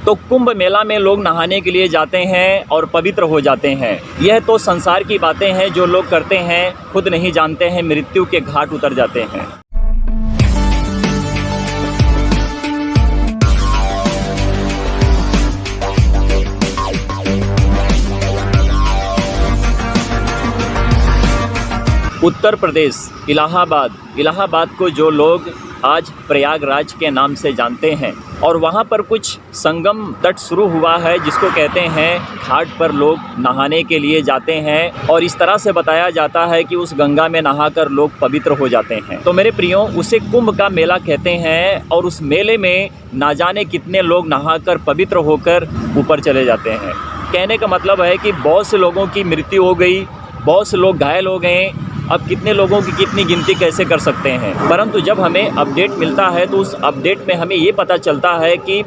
तो कुंभ मेला में लोग नहाने के लिए जाते हैं और पवित्र हो जाते हैं। यह तो संसार की बातें हैं जो लोग करते हैं, खुद नहीं जानते हैं, मृत्यु के घाट उतर जाते हैं। उत्तर प्रदेश इलाहाबाद को जो लोग आज प्रयागराज के नाम से जानते हैं, और वहाँ पर कुछ संगम तट शुरू हुआ है जिसको कहते हैं घाट पर लोग नहाने के लिए जाते हैं, और इस तरह से बताया जाता है कि उस गंगा में नहाकर लोग पवित्र हो जाते हैं। तो मेरे प्रियो, उसे कुंभ का मेला कहते हैं, और उस मेले में ना जाने कितने लोग नहाकर पवित्र होकर ऊपर चले जाते हैं। कहने का मतलब है कि बहुत से लोगों की मृत्यु हो गई, बहुत से लोग घायल हो गए। अब कितने लोगों की कितनी गिनती कैसे कर सकते हैं, परंतु जब हमें अपडेट मिलता है तो उस अपडेट में हमें ये पता चलता है कि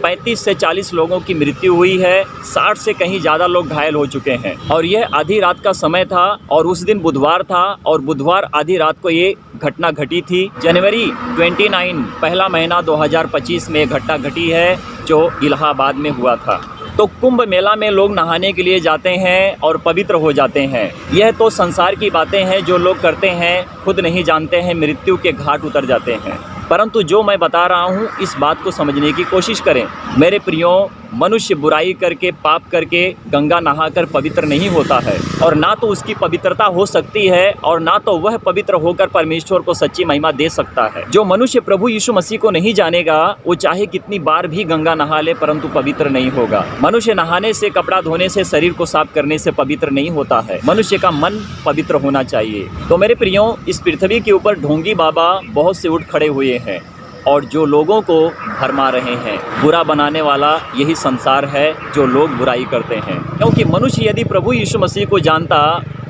35 से 40 लोगों की मृत्यु हुई है, 60 से कहीं ज़्यादा लोग घायल हो चुके हैं। और यह आधी रात का समय था, और उस दिन बुधवार था, और बुधवार आधी रात को ये घटना घटी थी। जनवरी 29 पहला महीना 2025 में घटना घटी है जो इलाहाबाद में हुआ था। तो कुंभ मेला में लोग नहाने के लिए जाते हैं और पवित्र हो जाते हैं। यह तो संसार की बातें हैं जो लोग करते हैं, खुद नहीं जानते हैं, मृत्यु के घाट उतर जाते हैं। परंतु जो मैं बता रहा हूँ, इस बात को समझने की कोशिश करें। मेरे प्रियो, मनुष्य बुराई करके, पाप करके गंगा नहाकर पवित्र नहीं होता है, और ना तो उसकी पवित्रता हो सकती है, और ना तो वह पवित्र होकर परमेश्वर को सच्ची महिमा दे सकता है। जो मनुष्य प्रभु यीशु मसीह को नहीं जानेगा, वो चाहे कितनी बार भी गंगा नहा ले, परंतु पवित्र नहीं होगा। मनुष्य नहाने से, कपड़ा धोने से, शरीर को साफ करने से पवित्र नहीं होता है। मनुष्य का मन पवित्र होना चाहिए। तो मेरे प्रियो, इस पृथ्वी के ऊपर ढोंगी बाबा बहुत से उठ खड़े हुए हैं, और जो लोगों को भरमा रहे हैं। बुरा बनाने वाला यही संसार है जो लोग बुराई करते हैं। क्योंकि मनुष्य यदि प्रभु यीशु मसीह को जानता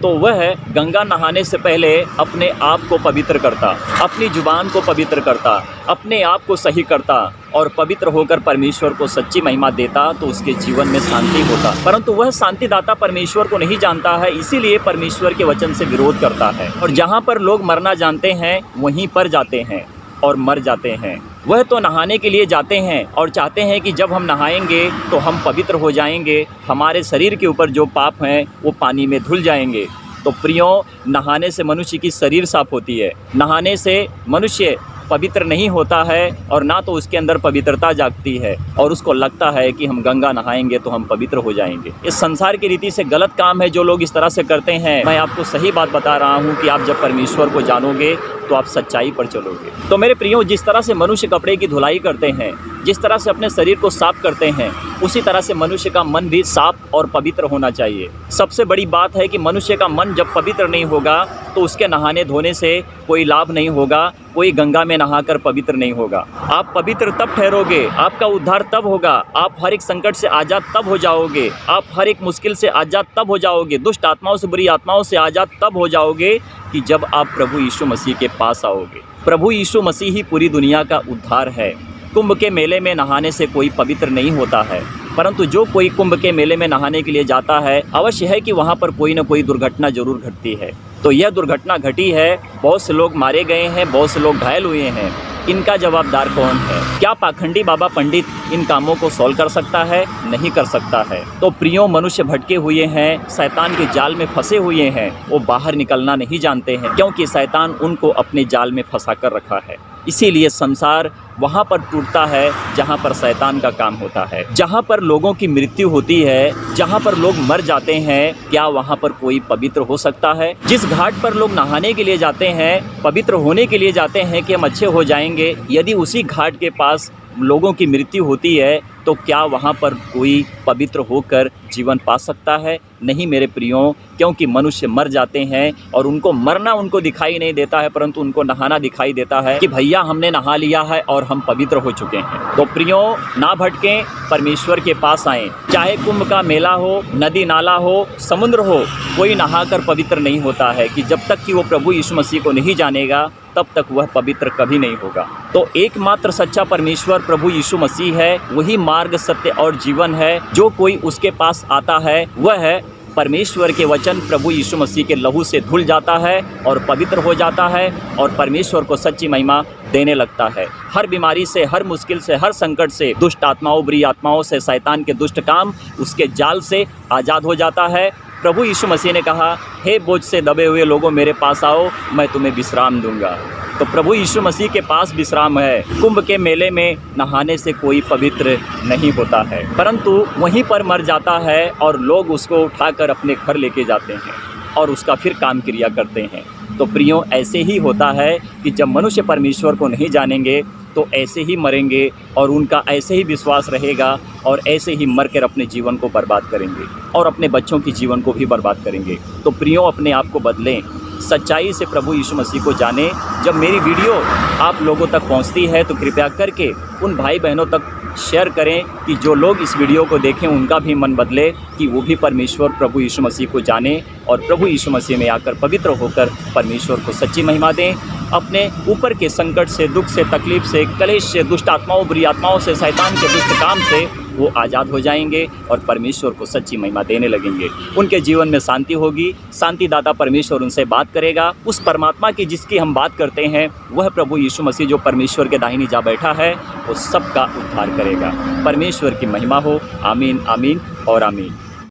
तो वह गंगा नहाने से पहले अपने आप को पवित्र करता, अपनी जुबान को पवित्र करता, अपने आप को सही करता, और पवित्र होकर परमेश्वर को सच्ची महिमा देता, तो उसके जीवन में शांति होता। परंतु वह शांतिदाता परमेश्वर को नहीं जानता है, इसीलिए परमेश्वर के वचन से विरोध करता है। और जहाँ पर लोग मरना जानते हैं वहीं पर जाते हैं और मर जाते हैं। वह तो नहाने के लिए जाते हैं और चाहते हैं कि जब हम नहाएंगे तो हम पवित्र हो जाएंगे, हमारे शरीर के ऊपर जो पाप हैं वो पानी में धुल जाएंगे। तो प्रियो, नहाने से मनुष्य की शरीर साफ होती है, नहाने से मनुष्य पवित्र नहीं होता है, और ना तो उसके अंदर पवित्रता जागती है, और उसको लगता है कि हम गंगा नहाएंगे तो हम पवित्र हो जाएंगे। इस संसार की रीति से गलत काम है जो लोग इस तरह से करते हैं। मैं आपको सही बात बता रहा हूँ कि आप जब परमेश्वर को जानोगे तो आप सच्चाई पर चलोगे। तो मेरे प्रियो, जिस तरह से मनुष्य कपड़े की धुलाई करते हैं, जिस तरह से अपने शरीर को साफ करते हैं, उसी तरह से मनुष्य का मन भी साफ और पवित्र होना चाहिए। सबसे बड़ी बात है कि मनुष्य का मन जब पवित्र नहीं होगा तो उसके नहाने धोने से कोई लाभ नहीं होगा, कोई गंगा में नहाकर पवित्र नहीं होगा। आप पवित्र तब ठहरोगे, आपका उद्धार तब होगा, आप हर एक संकट से आज़ाद तब हो जाओगे, आप हर एक मुश्किल से आज़ाद तब हो जाओगे, दुष्ट आत्माओं से, बुरी आत्माओं से आज़ाद तब हो जाओगे कि जब आप प्रभु यीशु मसीह के पास आओगे। प्रभु यीशु मसीह ही पूरी दुनिया का उद्धार है। कुंभ के मेले में नहाने से कोई पवित्र नहीं होता है, परंतु जो कोई कुंभ के मेले में नहाने के लिए जाता है, अवश्य है कि वहाँ पर कोई न कोई दुर्घटना जरूर घटती है। तो यह दुर्घटना घटी है, बहुत से लोग मारे गए हैं, बहुत से लोग घायल हुए हैं। इनका जवाबदार कौन है? क्या पाखंडी बाबा पंडित इन कामों को सॉल्व कर सकता है? नहीं कर सकता है। तो प्रियो, मनुष्य भटके हुए हैं, शैतान के जाल में फंसे हुए हैं, वो बाहर निकलना नहीं जानते हैं, क्योंकि शैतान उनको अपने जाल में फंसा कर रखा है। इसीलिए संसार वहाँ पर टूटता है जहाँ पर शैतान का काम होता है, जहाँ पर लोगों की मृत्यु होती है, जहाँ पर लोग मर जाते हैं। क्या वहाँ पर कोई पवित्र हो सकता है? जिस घाट पर लोग नहाने के लिए जाते हैं, पवित्र होने के लिए जाते हैं कि हम अच्छे हो जाएंगे, यदि उसी घाट के पास लोगों की मृत्यु होती है तो क्या वहाँ पर कोई पवित्र होकर जीवन पा सकता है? नहीं मेरे प्रियो, क्योंकि मनुष्य मर जाते हैं और उनको मरना उनको दिखाई नहीं देता है, परंतु उनको नहाना दिखाई देता है कि भैया हमने नहा लिया है और हम पवित्र हो चुके हैं। तो प्रियो, ना भटकें, परमेश्वर के पास आएं। चाहे कुंभ का मेला हो, नदी नाला हो, समुद्र हो, कोई नहाकर पवित्र नहीं होता है कि जब तक कि वो प्रभु यीशु मसीह को नहीं जानेगा तब तक वह पवित्र कभी नहीं होगा। तो एकमात्र सच्चा परमेश्वर प्रभु यीशु मसीह है, वही मार्ग, सत्य और जीवन है। जो कोई उसके पास आता है वह परमेश्वर के वचन प्रभु यीशु मसीह के लहू से धुल जाता है और पवित्र हो जाता है और परमेश्वर को सच्ची महिमा देने लगता है। हर बीमारी से, हर मुश्किल से, हर संकट से, दुष्ट आत्माओं, बुरी आत्माओं से, शैतान के दुष्ट काम, उसके जाल से आज़ाद हो जाता है। प्रभु यीशु मसीह ने कहा, हे बोझ से दबे हुए लोगों मेरे पास आओ, मैं तुम्हें विश्राम दूंगा। तो प्रभु यीशु मसीह के पास विश्राम है। कुंभ के मेले में नहाने से कोई पवित्र नहीं होता है, परंतु वहीं पर मर जाता है और लोग उसको उठाकर अपने घर लेके जाते हैं और उसका फिर काम क्रिया करते हैं। तो प्रियों, ऐसे ही होता है कि जब मनुष्य परमेश्वर को नहीं जानेंगे तो ऐसे ही मरेंगे और उनका ऐसे ही विश्वास रहेगा और ऐसे ही मर कर अपने जीवन को बर्बाद करेंगे और अपने बच्चों की जीवन को भी बर्बाद करेंगे। तो प्रियों, अपने आप को बदलें, सच्चाई से प्रभु यीशु मसीह को जानें। जब मेरी वीडियो आप लोगों तक पहुंचती है तो कृपया करके उन भाई बहनों तक शेयर करें कि जो लोग इस वीडियो को देखें उनका भी मन बदले, कि वो भी परमेश्वर प्रभु यीशु मसीह को जाने और प्रभु यीशु मसीह में आकर पवित्र होकर परमेश्वर को सच्ची महिमा दें। अपने ऊपर के संकट से, दुख से, तकलीफ से, कलेश से, दुष्ट आत्माओं, बुरी आत्माओं से, शैतान के दुष्ट काम से वो आज़ाद हो जाएंगे और परमेश्वर को सच्ची महिमा देने लगेंगे। उनके जीवन में शांति होगी। शांति दाता परमेश्वर उनसे बात करेगा। उस परमात्मा की जिसकी हम बात करते हैं वह प्रभु यीशु मसीह जो परमेश्वर के दाहिनी जा बैठा है, वो सबका उद्धार करेगा। परमेश्वर की महिमा हो। आमीन, आमीन और आमीन।